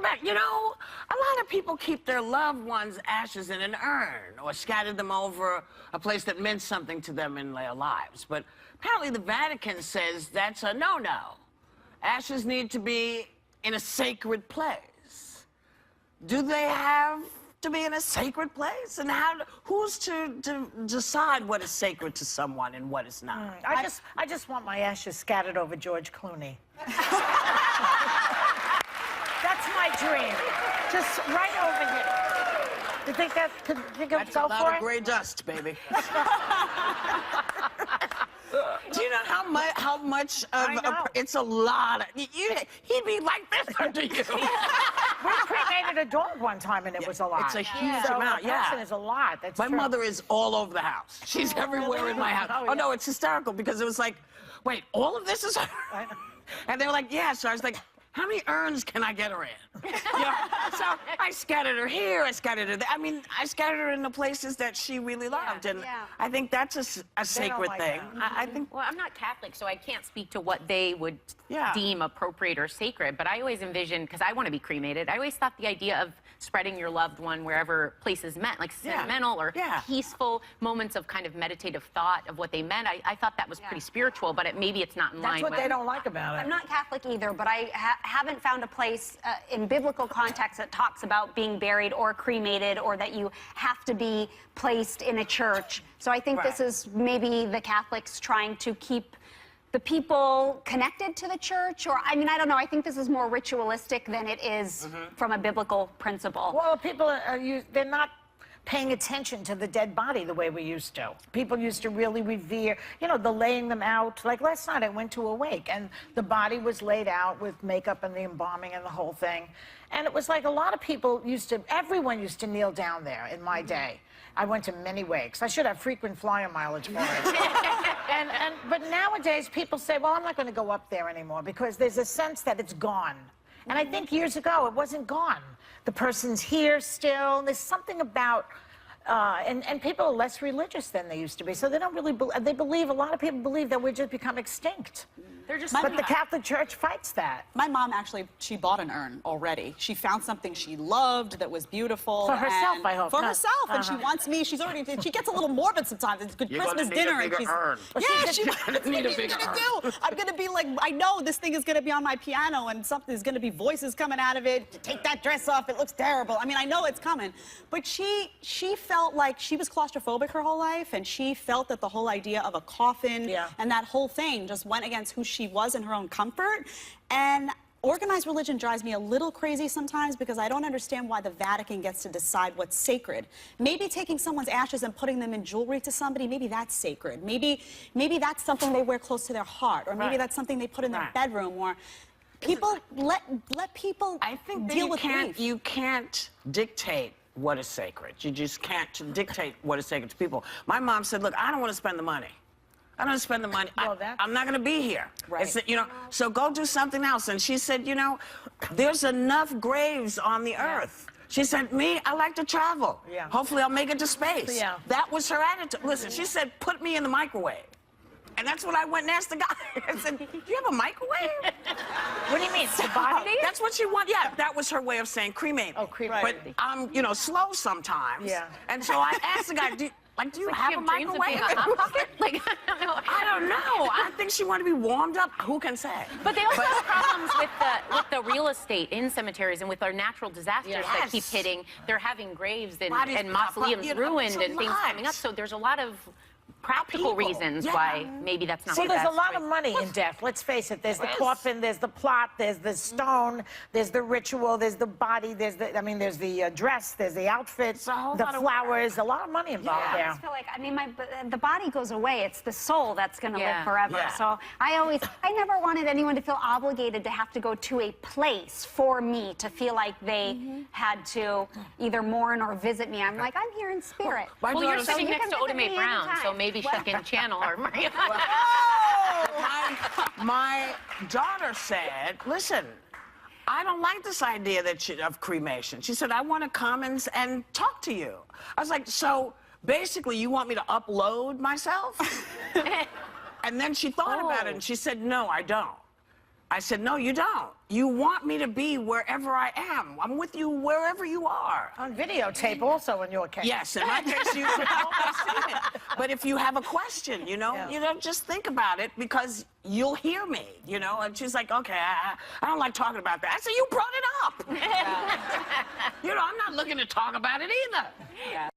about, you know, a lot of people keep their loved ones' ashes in an urn or scattered them over a place that meant something to them in their lives. But apparently the Vatican says that's a no-no. Ashes need to be in a sacred place. Do they have to be in a sacred place? And who's to decide what is sacred to someone and what is not? I just want my ashes scattered over George Clooney. That's my dream. Just right over here. You think that could go for it? That's a lot of gray dust, baby. Do you know how much of it's a lot of, he'd be like this under you. We cremated a dog one time and it was a lot. It's a huge amount, yeah. It's a lot. That's my true. mother is all over the house. She's everywhere in my house. Oh, no, it's hysterical because it was like, wait, all of this is her? And they were like, yeah. So I was like, how many urns can I get her in? You know? So I scattered her here, I scattered her there. I mean, I scattered her in the places that she really loved. And I think that's a sacred thing. I think. Well, I'm not Catholic, so I can't speak to what they would deem appropriate or sacred. But I always envisioned, because I want to be cremated, I always thought the idea of spreading your loved one wherever places meant, like sentimental or peaceful moments of kind of meditative thought of what they meant. I thought that was pretty spiritual, but maybe it's not in line with... That's what they don't like about it. I'm not Catholic either, but I haven't found a place in biblical context that talks about being buried or cremated or that you have to be placed in a church. So I think this is maybe the Catholics trying to keep the people connected to the church, or, I mean, I don't know. I think this is more ritualistic than it is from a biblical principle. Well, people they're not paying attention to the dead body the way we used to. People used to really revere, you know, the laying them out. Like last night I went to a wake and the body was laid out with makeup and the embalming and the whole thing. And it was like a lot of people everyone used to kneel down there in my day. I went to many wakes. I should have frequent flyer mileage for it. But nowadays people say, well, I'm not going to go up there anymore because there's a sense that it's gone. And I think years ago it wasn't gone. The person's here still. There's something about, and people are less religious than they used to be. So they don't really believe, a lot of people believe that we've just become extinct. They're just but the Catholic Church fights that. My mom actually, she bought an urn already. She found something she loved that was beautiful. For herself, I hope. For herself, and she wants me. She gets a little morbid sometimes. It's good Christmas dinner, and she's need a bigger urn. I'm gonna be like, I know this thing is gonna be on my piano, and something's gonna be voices coming out of it. Take that dress off. It looks terrible. I mean, I know it's coming, but she felt like she was claustrophobic her whole life, and she felt that the whole idea of a coffin and that whole thing just went against who she was in her own comfort. And organized religion drives me a little crazy sometimes because I don't understand why the Vatican gets to decide what's sacred. Maybe taking someone's ashes and putting them in jewelry to somebody, maybe that's sacred. Maybe that's something they wear close to their heart, or maybe that's something they put in their bedroom, or people let people deal with grief. You can't dictate what is sacred. You just can't dictate what is sacred to people. My mom said, look, I don't want to spend the money. I don't spend the money. I'm not going to be here. Right. You know, so go do something else. And she said, you know, there's enough graves on the earth. She said, me, I like to travel. Hopefully I'll make it to space. That was her attitude. Listen, she said, put me in the microwave. And that's what I went and asked the guy. I said, do you have a microwave? What do you mean, the body? That's what she wanted. Yeah, that was her way of saying cremated. Oh, cremated. But I'm, you know, slow sometimes. And so I asked the guy, do you have a microwave? I don't know. I think she wanted to be warmed up. Who can say? But they also have problems with the real estate in cemeteries and with our natural disasters that keep hitting. They're having graves and mausoleums ruined and things coming up. So there's a lot of practical reasons why maybe that's not the best. There's a lot of money in death. Let's face it. There's the coffin, there's the plot, there's the stone, there's the ritual, there's the body, there's the dress, there's the outfit, the flowers. A lot of money involved there. I just feel like, I mean, the body goes away. It's the soul that's going to live forever. So I never wanted anyone to feel obligated to have to go to a place for me to feel like they had to either mourn or visit me. I'm like, I'm here in spirit. Well, you're sitting next to Oda Mae Brown, so maybe she can channel her. My daughter said, listen, I don't like this idea of cremation. She said, I want to come and talk to you. I was like, so basically you want me to upload myself? And then she thought about it and she said, no, I don't. I said, no, you don't. You want me to be wherever I am. I'm with you wherever you are. On videotape also in your case. Yes, in my case, you can always see it. But if you have a question, you know, just think about it because you'll hear me, you know. And she's like, okay, I don't like talking about that. I said, you brought it up. You know, I'm not looking to talk about it either. Yeah.